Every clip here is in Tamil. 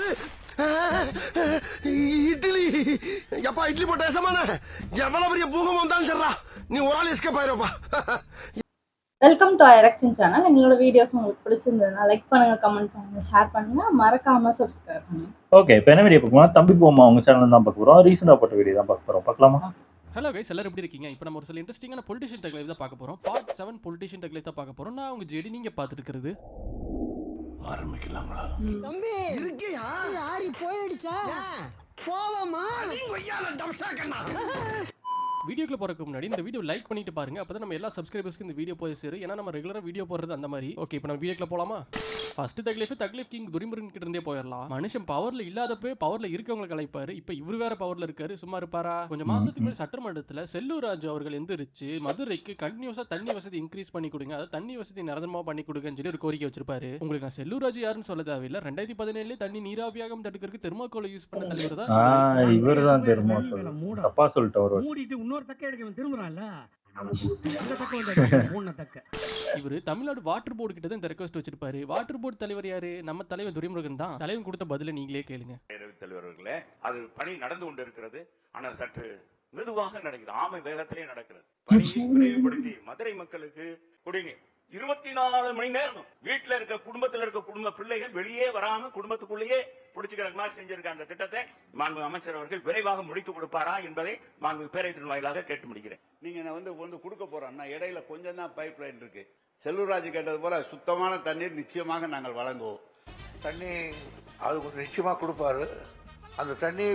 என்னது இட்லி? எப்பா இட்லி போட்ட சமான எவ்வளவு பெரிய பூகம் வந்தாலும் சரிடா, நீ ஒரு ஆள் எஸ்கேப் ஆயிருப்பா. Welcome to election channel. எங்களோட வீடியோஸ் உங்களுக்கு பிடிச்சிருந்ததுன்னா லைக் பண்ணுங்க, கமெண்ட் பண்ணுங்க, ஷேர் பண்ணுங்க, மறக்காம சப்ஸ்கிரைப் பண்ணுங்க. ஓகே, இப்போ என்ன வீடியோ பார்க்கலாம்? தம்பி போமா உங்க சேனல் தான் பார்க்க போறோம். ரீசெண்டாக போட்ட வீடியோ தான் பார்க்க போறோம். பார்க்கலாமா? ஹலோ கைஸ், எல்லாரும் எப்படி இருக்கீங்க? இப்போ நம்ம ஒரு சில இன்ட்ரெஸ்டிங்கான பொலிட்டிஷியன் டெக்லைவ் தான் பார்க்க போறோம். பார்ட் 7 பொலிட்டிஷியன் டெக்லைவ் தான் பார்க்க போறோம். நான் உங்க ஜெடி, நீங்க பார்த்துட்டு இருக்கிறது ஆரம்பிக்கலாங்களா? தம்பி இருக்கியா? யாரி போயிடுச்சா? போவோமா? வீடியோக்குள்ள போறதுக்கு முன்னாடி இந்த வீடியோ லைக் பண்ணிட்டு பாருங்க. அப்பதான் நம்ம எல்லா சப்ஸ்கிரைபர்ஸ்க்கு இந்த வீடியோ போய் சேரும். ஏன்னா நம்ம ரெகுலரா வீடியோ போடுறது அந்த மாதிரி. ஓகே, இப்போ நம்ம வீடியோக்குள்ள போலாமா? ஃபர்ஸ்ட் தக்லீஃப் கிங் துரிமுருகன் கிட்ட இருந்தே போயிடலாம். மனுஷன் பவர்ல இல்லாதப்ப பவர்ல இருக்கவங்களை கலைப்பாரு. இப்போ இவரு வேற பவர்ல இருக்காரு, சும்மா இருப்பாரா? கொஞ்சம் மாசத்துக்கு முன்னாடி சட்டமன்றத்துல செல்லூர் ராஜு அவர்கள் எந்திரிச்சு மதுரைக்கு கண்டினியூஸா தண்ணி வசதி இன்க்ரீஸ் பண்ணி கொடுங்க, அதாவது தண்ணி வசதி நிரந்தரமா பண்ணி கொடுங்கன்னு சொல்லி ஒரு கோரிக்கை வச்சிருப்பாரு. உங்களுக்கு நான் செல்லூர் ராஜு யாருன்னு சொல்ல தேவையில்லை. 2017 தண்ணி நீராவியாகம் தடுக்கிறதுக்கு தெர்மாக்கோலை யூஸ் பண்ண தலைவர் தான் இவர் தான் தெர்மாக்கோல். தப்பா சொல்லிட்டு மூடிட்டு இன்னொரு தக்க எடுக்க திரும்புறான்ல. இவரு தமிழ்நாடு வாட்டர் போர்டு கிட்ட தான் இந்த ரெக்வஸ்ட் வச்சிருப்பாரு. வாட்டர் போர்டு தலைவர் யாரு? நம்ம தலைவர் துரைமுருகன் தான். தலைவன் கொடுத்த பதில நீங்களே கேளுங்க. தலைவர்களே, அது பணி நடந்து கொண்டு இருக்கிறது. ஆனால் சற்று மெதுவாக நடக்கிறது, ஆமை வேகத்திலே நடக்கிறது. பணியை விரைவுபடுத்தி மதுரை மக்களுக்கு குடிநீர் 24 மணி நேரம் வீட்டுல இருக்க குடும்பத்துல இருக்க குடும்ப பிள்ளைகள் வெளியே வராம குடும்பத்துக்குள்ளேயே பிடிச்சுக்கிற மாதிரி செஞ்சிருக்க அந்த திட்டத்தை மாண்பு அமைச்சர் அவர்கள் விரைவாக முடித்து கொடுப்பாரா என்பதை மாண்பு பேரவைத்தின் வாயிலாக கேட்டு முடிக்கிறேன். நீங்க வந்து கொடுக்க போறோம்னா இடையில கொஞ்சம் தான் பைப் லைன் இருக்கு. செல்லூர்ராஜ் கேட்டது போல சுத்தமான தண்ணீர் நிச்சயமாக நாங்கள் வழங்குவோம். தண்ணி அது நிச்சயமா கொடுப்பாரு. அந்த தண்ணி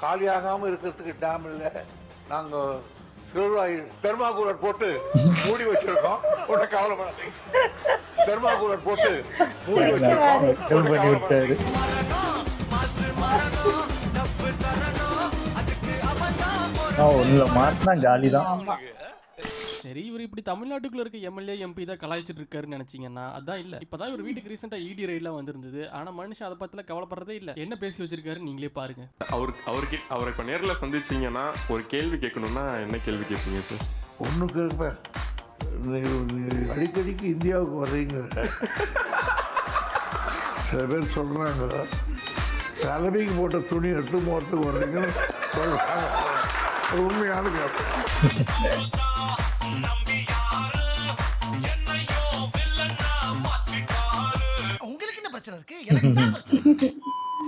காலியாகாம இருக்கிறதுக்கு டேம் இல்லை. நாங்க தெர்மாகூலர் போட்டு மூடி வச்சிருக்கோம். ஒன்னும் கவலைப்படாதீங்க. தெர்மாகூலர் போட்டு மூடி வச்சிருக்கோம். மாட்டினா காலி தான். சரி, இவர் இப்படி தமிழ்நாட்டுக்குள்ள இருக்க எம்எல்ஏ எம்பி தான் கலாய்ச்சிட்டு இருக்காருன்னு நினைச்சீங்கன்னா அதான் இல்ல. இப்பதான் இவர் வீட்டுக்கு ரீசெண்டா இடி ரைட்லாம் வந்திருந்தது. ஆனா மனுஷன் அதை பத்தில கவலைப்படுறதே இல்ல. என்ன பேசி வச்சிருக்காரு நீங்களே பாருங்க. அவரை இப்ப நேர்ல சந்திச்சீங்கன்னா ஒரு கேள்வி கேட்கணும்னா என்ன கேள்வி கேட்பீங்க சார்? ஒண்ணுக்கு அடிக்கடிக்கு இந்தியாவுக்கு வர்றீங்க. சில பேர் சொல்றாங்க தலைமைக்கு போட்ட துணி எடுத்து போறதுக்கு வர்றீங்கன்னு சொல்றாங்க. உண்மையான உங்களுக்கு என்ன பிரச்சனை இருக்கு? எனக்கு தான் பிரச்சனை இருக்கு.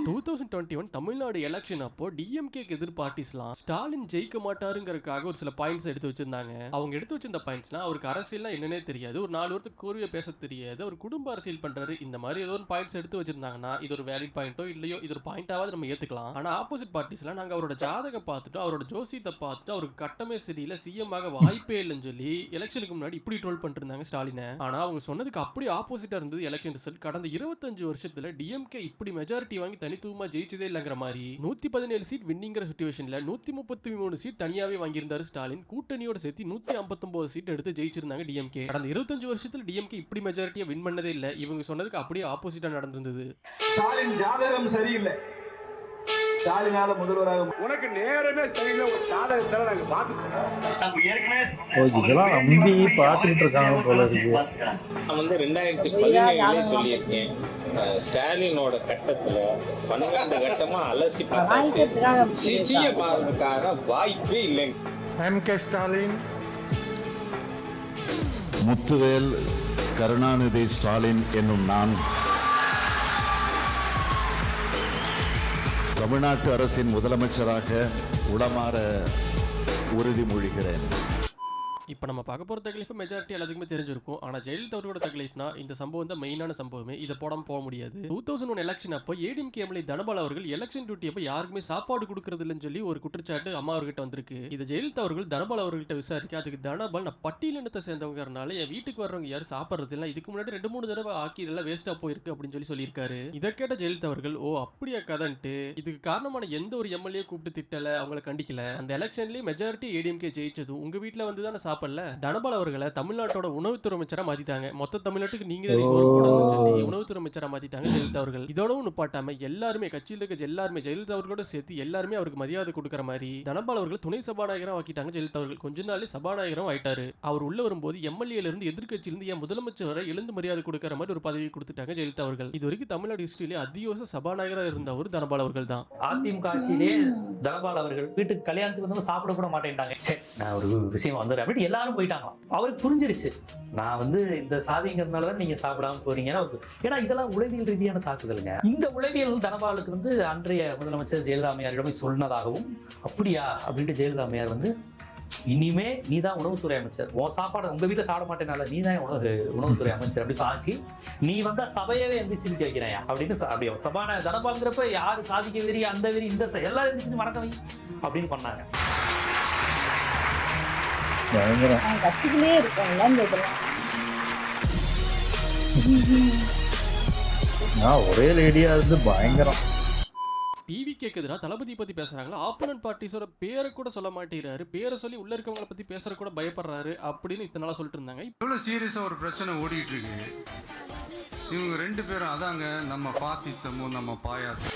2021 தமிழ்நாடு எலெக்ஷன் அப்போ டிஎம்கே எதிர் பார்ட்டிஸ்லாம் ஸ்டாலின் ஜெயிக்க மாட்டாருங்கிறதுக்காக ஒரு சில பாயிண்ட்ஸ் எடுத்து வச்சிருந்தாங்க. அவங்க எடுத்து வச்சிருந்த பாயிண்ட்ஸ்லாம் அவருக்கு அரசியல்னா என்னன்னே தெரியாது, ஒரு 4 வருஷத்துக்கு கூறிய பேச தெரியாது, ஒரு குடும்ப அரசியல் பண்றாரு, இந்த மாதிரி ஏதோ ஒரு பாயிண்ட்ஸ் எடுத்து வச்சிருந்தாங்கன்னா இது ஒரு வேலிட் பாயிண்டோ இல்லையோ இது ஒரு பாயிண்டாவது நம்ம ஏத்துக்கலாம். ஆனா ஆப்போசிட் பார்ட்டிஸ்லாம் நாங்க அவரோட ஜாதகம் பார்த்துட்டு அவரோட ஜோசியத்தை பார்த்துட்டு அவருக்கு கட்டமே சரியில்லை, சிஎம் ஆக வாய்ப்பே இல்லைன்னு சொல்லி எலெக்ஷனுக்கு முன்னாடி இப்படி ட்ரோல் பண்ணிட்டு இருந்தாங்க ஸ்டாலினை. ஆனா அவங்க சொன்னதுக்கு அப்படியே ஆப்போசிட்டா இருந்தது எலெக்ஷன் ரிசல்ட். கடந்த 25 வருஷத்துல டிஎம்கே இப்படி மெஜாரிட்டி வாங்கி தனித்துவமா ஜெயிச்சதே இல்லங்கிற மாதிரி 117 சீட் வின்னிங்கிற சிச்சுவேஷன்ல 133 சீட் தனியாவே வாங்கியிருந்தாரு ஸ்டாலின். கூட்டணியோட சேர்த்து 159 சீட் எடுத்து ஜெயிச்சிருந்தாங்க டிஎம்கே. கடந்த 25 வருஷத்துல டிஎம்கே இப்படி மெஜாரிட்டியா வின் பண்ணதே இல்ல. இவங்க சொன்னதுக்கு அப்படியே ஆப்போசிட்டா நடந்திருந்தது. ஸ்டாலின் ஜாதகம் சரியில்லை, ஸ்டாலினால முதல்வராக உனக்கு நேரமே சரியில்லை. ஒரு சாதகத்தை நாங்க பாத்துக்கிறோம். இதெல்லாம் நம்பி பார்த்துட்டு இருக்காங்க போல இருக்கு. நான் 2017 சொல்லியிருக்கேன், ஸ்டாலினோட கட்டத்துல 12 கட்டமா அலசி பாருக்கான வாய்ப்பே இல்லைங்க. எம்.கே. ஸ்டாலின், முத்துவேல் கருணாநிதி ஸ்டாலின் என்னும் நான் தமிழ்நாட்டு அரசின் முதலமைச்சராக உளமாற உறுதிமொழிகிறேன். இப்போ நம்ம பார்க்க போகிற தக்லீஃப் மெஜாரிட்டி எல்லாத்துக்குமே தெரிஞ்சிருக்கும். ஆனால் ஜெயலலிதா அவரோட தக்லீஃப்னா இந்த சம்பவம் தான் மெயினான சம்பவமே. இதை போடாமல் போக முடியாது. 2001 எலெக்ஷன் அப்போ ஏடிஎம்கே எம்எல்ஏ தனபால் அவர்கள் எலெக்ஷன் டியூட்டி அப்போ யாருக்குமே சாப்பாடு கொடுக்கறது இல்லைன்னு சொல்லி ஒரு குற்றச்சாட்டு அம்மா அவர்கிட்ட வந்திருக்கு. இதை ஜெயலலிதா அவர்கள் தனபால் அவர்கள்ட்ட விசாரிக்க, அதுக்கு தனபால் நான் பட்டியலினத்தை சேர்ந்தவங்கிறனால என் வீட்டுக்கு வர்றவங்க யாரும் சாப்பிட்றது இல்லை, இதுக்கு முன்னாடி 2-3 தடவை ஆக்கி எல்லாம் வேஸ்ட்டாக போயிருக்கு அப்படின்னு சொல்லியிருக்காரு. இதை கேட்ட ஜெயலலிதா அவர்கள் ஓ அப்படியா கதன்ட்டு இதுக்கு காரணமான எந்த ஒரு எம்எல்ஏ கூப்பிட்டு திட்டல, அவங்களை கண்டிக்கல. அந்த எலெக்ஷன்லேயே மெஜாரிட்டி ஏடிஎம்கே ஜெயிச்சதும் உங்க வீட்டில் வந்து தான் சாப்பிடல. தனபால் அவர்களை தமிழ்நாட்டோட உணவுத்துறை அமைச்சரா மாத்திட்டாங்க. மொத்த தமிழ்நாட்டுக்கு நீங்க தான் சோறு போடணும்னு சொல்லி உணவுத்துறை அமைச்சரா மாத்திட்டாங்க ஜெயலலிதா அவர்கள். இதோடவும் நிப்பாட்டாம எல்லாருமே கட்சியில் இருக்க எல்லாருமே ஜெயலலிதா அவர்களோட சேர்த்து எல்லாருமே அவருக்கு மரியாதை கொடுக்குற மாதிரி தனபால் அவர்கள் துணை சபாநாயகரா ஆக்கிட்டாங்க ஜெயலலிதா அவர்கள். கொஞ்ச நாள்ல சபாநாயகரும் ஆயிட்டாரு. அவர் உள்ள வரும்போது எம்எல்ஏல இருந்து எதிர்க்கட்சியிலிருந்து என் முதலமைச்சர் வரை எழுந்து மரியாதை கொடுக்குற மாதிரி ஒரு பதவி கொடுத்துட்டாங்க ஜெயலலிதா அவர்கள். இது வரைக்கும் தமிழ்நாடு ஹிஸ்டரியிலே அதிகோச சபாநாயகரா இருந்த ஒரு தனபால் அவர்கள் தான். அதிமுக ஆட்சியிலே தனபால் அவர்கள் வீட்டுக்கு கல்யாணத்துக்கு வந்து சாப்பிட கூட மாட்டேன்ட்டாங்க. சரி நான் ஒரு விஷயம் வந்துடுறேன் அப்படின்னு எல்லாரும் போயிட்டாங்க. அவருக்கு புரிஞ்சிருச்சு நான் வந்து இந்த சாதிங்கிறதுனாலதான் நீங்க சாப்பிடாம போறீங்கன்னா. ஏன்னா இதெல்லாம் உளவியல் ரீதியான தாக்குதலுங்க. இந்த உளவியல் தனபாலுக்கு வந்து அன்றைய முதலமைச்சர் ஜெயலலிதா அம்மையாரிடமே சொன்னதாகவும் அப்படியா அப்படின்ட்டு ஜெயலலிதா அம்மையார் வந்து இனிமே நீ தான் உணவுத்துறை அமைச்சர், உன் சாப்பாடு உங்க வீட்டுல சாப்பிட மாட்டேனால நீ தான் உணவுத்துறை அமைச்சர் அப்படி சாக்கி நீ வந்தா சபையவே எந்திரிச்சு வைக்கிறேன் அப்படின்னு அப்படி சபான தனபாலுங்கிறப்ப யாரு சாதிக்க வெறி அந்த வெறி இந்த எல்லாரும் எந்திரிச்சு வணக்கம் வை அப்படின்னு பண்ணாங்க. கட்சிகளே இருக்கும் ஒரே லேடியா இருந்து பயங்கரம். டிவி கேக்குதுடா தளபதி பத்தி பேசுறாங்களா, ஆப்போனன்ட் பார்ட்டிஸோட பேரை கூட சொல்ல மாட்டேங்கிறாரு, பேரை சொல்லி உள்ள இருக்கவங்கள பத்தி பேசுற கூட பயப்படுறாரு அப்படின்னு இத்தனை நாளா சொல்லிட்டு இருந்தாங்க. இவ்வளவு சீரியஸா ஒரு பிரச்சனை ஓடிட்டு இருக்கு. இவங்க ரெண்டு பேரும் அதாங்க நம்ம பாசிசமும் நம்ம பாயாசம்.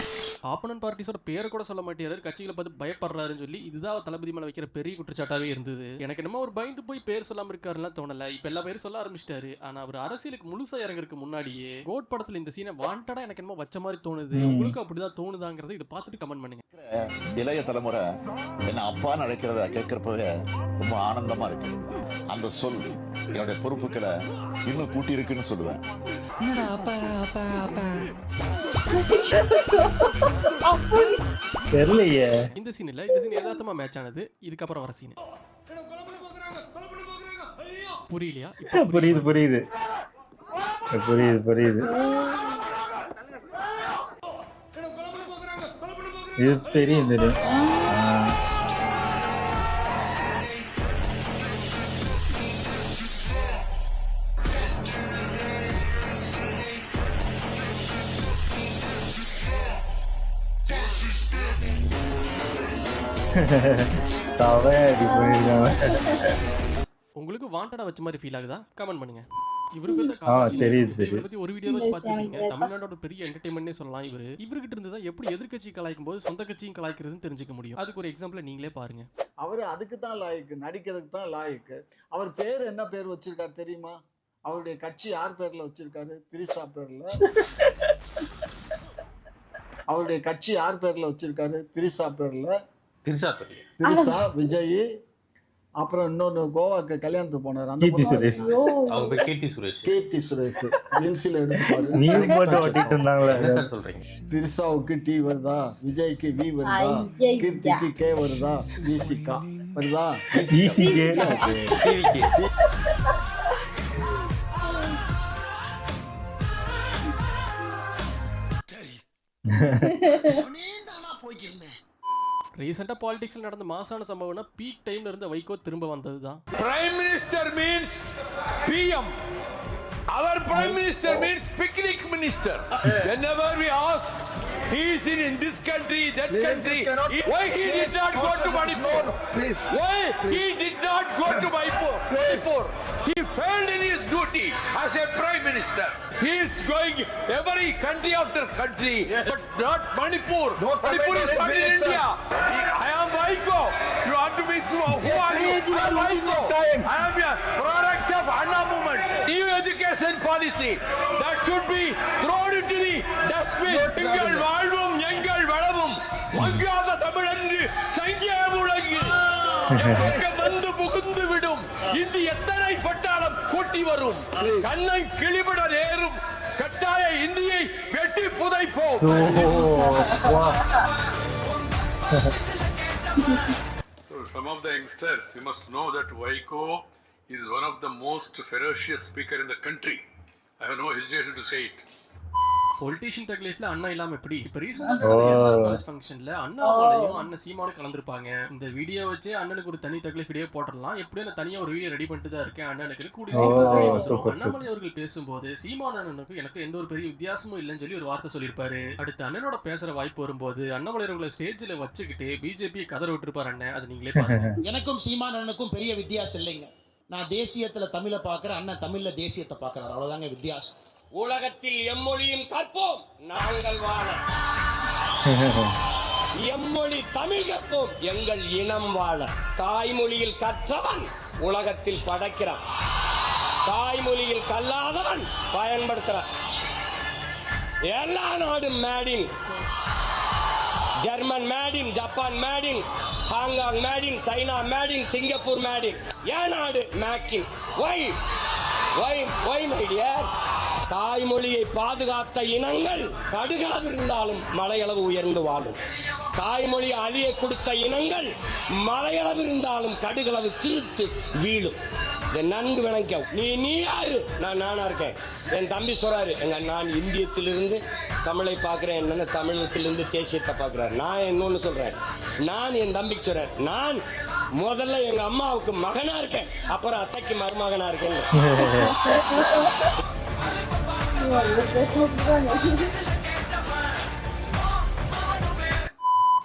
ஆப்போனன்ட் பார்ட்டிஸோட பேரை கூட சொல்ல மாட்டேறாரு, கட்சிகளை பார்த்து பயப்படுறாருன்னு சொல்லி இதுதான் தளபதி மேல வைக்கிற பெரிய குற்றச்சாட்டாவே இருந்தது. எனக்கு என்னமோ ஒரு பயந்து போய் பேர் சொல்லாம இருக்காருலாம் தோணல. இப்ப எல்லா பேரும் சொல்ல ஆரம்பிச்சிட்டாரு. ஆனா அவர் அரசியலுக்கு முழுசா இறங்குறதுக்கு முன்னாடியே கோட் படத்துல இந்த சீனை வாண்டடா எனக்கு என்னமோ வச்ச மாதிரி தோணுது. உங்களுக்கு அப்படிதான் தோணுதாங்கிறத இதை பார்த்துட்டு கமெண்ட் பண்ணுங்க. இளைய தலைமுறை என்ன அப்பா நடக்கிறத கேட்கிறப்பவே ரொம்ப ஆனந்தமா இருக்கு. அந்த சொல் என்னுடைய பொறுப்புகளை இன்னும் கூட்டி இருக்குன்னு சொல்லுவேன். தெரியலையே இந்த சீன் இல்ல, இந்த சீன் யதார்த்தமா மேட்ச் ஆனது. இதுக்கப்புறம் வர சீன் புரியலையா? புரியுது புரியுது புரியுது புரியுது. இது தெரியும் தெரியும். உங்களுக்கு வாண்டடா வச்ச மாதிரி ஃபீல் ஆகுதா? கமெண்ட் பண்ணுங்க. இவருக்கு பத்தி ஒரு வீடியோ வச்சு பாத்துருக்கீங்க. தமிழ்நாட்டோட பெரிய என்டர்டைன்மெண்ட்னே சொல்லலாம். இவர்கிட்ட இருந்து தான் எப்படி எதிர்க்கட்சி கலாய்க்கும் போது சொந்த கட்சியும் கலாய்க்கிறதுன்னு தெரிஞ்சுக்க முடியும். அதுக்கு ஒரு எக்ஸாம்பிள் நீங்களே பாருங்க. அவரு அதுக்கு தான் லாய்க்கு, நடிக்கிறதுக்கு தான் லாய்க்கு. அவர் பேர் என்ன பேர் வச்சிருக்காரு தெரியுமா? அவருடைய கட்சி யார் பேர்ல வச்சிருக்காரு? திரிசா பேர்ல. அவருடைய கட்சி யார் பேர்ல வச்சிருக்காரு? திரிசா பேர்ல. திரிசா விஜய், அப்புறம் இன்னொன்னு கோவாக்கு கல்யாணத்துக்கு போனார் அந்த கீர்த்தி சுரேஷ். பென்சில் எடுத்து பாரு. திரிசாவுக்கு டி வருதா, விஜய்க்கு வி வருதா, கீர்த்திக்கு கே வருதா, விசிகா வருதா? ரீசெண்டா பாலிடிக்ஸ்ல நடந்த மாசான சம்பவம்னா பீக் டைம்ல இருந்த வைகோ திரும்ப வந்ததுதான். Prime minister means PM. Our prime minister means picnic minister. Whenever we ask, he is in this country, that country. Why he did not go to Manipur? Why he did not go to Manipur? He failed in his duty as a prime minister. He is going every country after country, but not Manipur. Manipur is not in India. I am Vaiko. You want to be who are you? I am Vaiko. I am a product of Anna movement. New education policy that should be thrown into the dustbin. எங்கள் வாழ்வும் எங்கள் வளமும் மங்காத தமிழன்று சங்கிய முழங்கி வந்து புகுந்து விடும். இந்த எத்தனை பட்டாளம் கூட்டி வரும். கண்ணை கிளிபட நேரும். கட்டாய இந்தியை வெட்டி புதைப்போம். So some of the youngsters, you must know that Vaiko is one of the most ferocious speaker in the country. I have no hesitation to say it. Politician தக்லீஃப்ல அண்ணா இல்லாம எப்படி? இப்ப ரீசெண்டா எஸ்ஆர் காலேஜ் ஃபங்க்ஷன்ல அண்ணாமலையும் அண்ணன் சீமானும் கலந்துருப்பாங்க. இந்த வீடியோ வச்சு அண்ணனுக்கு ஒரு தனி தக்லீஃப் வீடியோ போட்டுடலாம். எப்படியும் நான் தனியா ஒரு வீடியோ ரெடி பண்ணிட்டு தான் இருக்கேன். அண்ணனுக்கு கூடி வந்துடும். அண்ணாமலை அவர்கள் பேசும்போது சீமான் அண்ணனுக்கு எனக்கு எந்த ஒரு பெரிய வித்தியாசமும் இல்லைன்னு சொல்லி ஒரு வார்த்தை சொல்லியிருப்பாரு. அடுத்து அண்ணனோட பேசுற வாய்ப்பு வரும்போது அண்ணாமலை அவர்களை ஸ்டேஜ்ல வச்சுக்கிட்டு பிஜேபி கதற விட்டுருப்பாரு அண்ணன். அது நீங்களே பாருங்க. எனக்கும் சீமான் அண்ணனுக்கும் பெரிய வித்தியாசம் இல்லைங்க. நான் தேசியத்துல தமிழை பார்க்கிறேன், அண்ணன் தமிழ்ல தேசியத்தை பார்க்கிறார். அவ்வளவுதாங்க வித்தியாசம். உலகத்தில் எம்மொழியும் கற்போம் நாங்கள் வாழ, எம்மொழி தமிழ் கற்போம் எங்கள் இனம் வாழ. தாய்மொழியில் கற்றவன் உலகத்தில் படைக்கிறான், தாய்மொழியில் கல்லாதவன் பயன்படுத்துறான். எல்லா நாடும் made in, German made in, Japan made in, Hong Kong made in, China made in, Singapore made in. ஏன் நாடு make in. Why why why my dear. தாய்மொழியை பாதுகாத்த இனங்கள் கடுகளவு இருந்தாலும் மலையளவு உயர்ந்து வாழும். தாய்மொழி அழிய கொடுத்த இனங்கள் மலையளவு இருந்தாலும் கடுகளவு சிரித்து வீழும். நன்கு விளங்க. நீ யாரு, நான் நானா இருக்கேன். என் தம்பி சொல்றாரு, நான் இந்தியத்திலிருந்து தமிழை பார்க்கிறேன், என்னென்ன தமிழகத்திலிருந்து தேசியத்தை பார்க்கிறார். நான் இன்னொன்னு சொல்றேன், நான் என் தம்பிக்கு சொல்றேன், நான் முதல்ல எங்க அம்மாவுக்கு மகனா இருக்கேன், அப்புறம் அத்தைக்கு மருமகனா இருக்கேன்.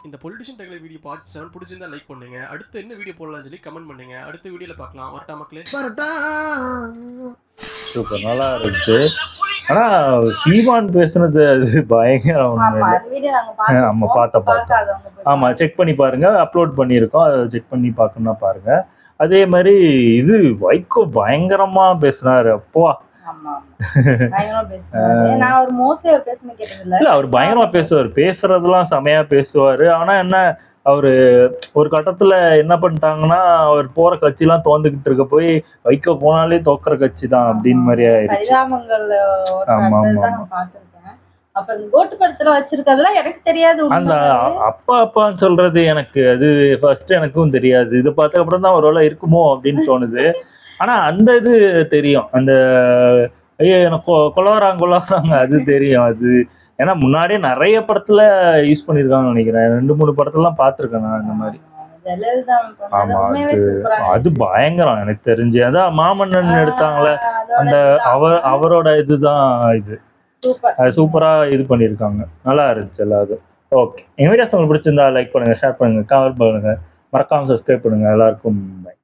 இந்த பொலிட்டிஷியன் தகவல் வீடியோ பார்த்து பிடிச்சிருந்தா லைக் பண்ணுங்க. அடுத்து என்ன வீடியோ போடலாம்னு சொல்லி கமெண்ட் பண்ணுங்க. அடுத்த வீடியோல பார்க்கலாம். வரட்டா மக்களே. சூப்பர், நல்லா இருந்துச்சு. ஆனா சீமான் பேசுனது அது பயங்கரம். ஆமா பார்த்தோம். ஆமா, செக் பண்ணி பாருங்க, அப்லோட் பண்ணியிருக்கோம், அதை செக் பண்ணி பார்க்கணும்னா பாருங்க. அதே மாதிரி இது வைகோ பயங்கரமா பேசுனாரு. அப்போ அவர் பயங்கரமா பேசுவார், பேசுறதெல்லாம் செமையா பேசுவாரு. ஆனா என்ன, அவரு ஒரு கட்டத்துல என்ன பண்ணிட்டாங்கன்னா, அவர் போற கட்சி எல்லாம் தோந்துகிட்டு இருக்க போய் வைகோ போனாலே தோக்குற கட்சி தான் அப்படின்னு மாதிரி ஆயிடுச்சு. அந்த அப்பா அப்பான்னு சொல்றது எனக்கு அது ஃபர்ஸ்ட் எனக்கும் தெரியாது. இதை பார்த்த அப்புறம் தான் ஒரு வேளை இருக்குமோ அப்படின்னு தோணுது. ஆனா அந்த இது தெரியும், அந்த ஐயோ எனக்கு கொலவராங்க அது தெரியும். அது ஏன்னா முன்னாடியே நிறைய படத்துல யூஸ் பண்ணிருக்காங்கன்னு நினைக்கிறேன். 2-3 படத்துலாம் பார்த்துருக்கேன் நான் இந்த மாதிரி. ஆமா, அது பயங்கரம் எனக்கு தெரிஞ்சு. அதான் மாமன்னன் எடுத்தாங்களே, அந்த அவரோட இதுதான் இது. அது சூப்பரா இது பண்ணிருக்காங்க, நல்லா இருந்துச்சு எல்லாரும். ஓகே, எங்க வீடியோஸ் உங்களுக்கு பிடிச்சிருந்தா லைக் பண்ணுங்க, ஷேர் பண்ணுங்க, கமெண்ட் பண்ணுங்க, மறக்காம சப்ஸ்கிரைப் பண்ணுங்க. எல்லாருக்கும் பை.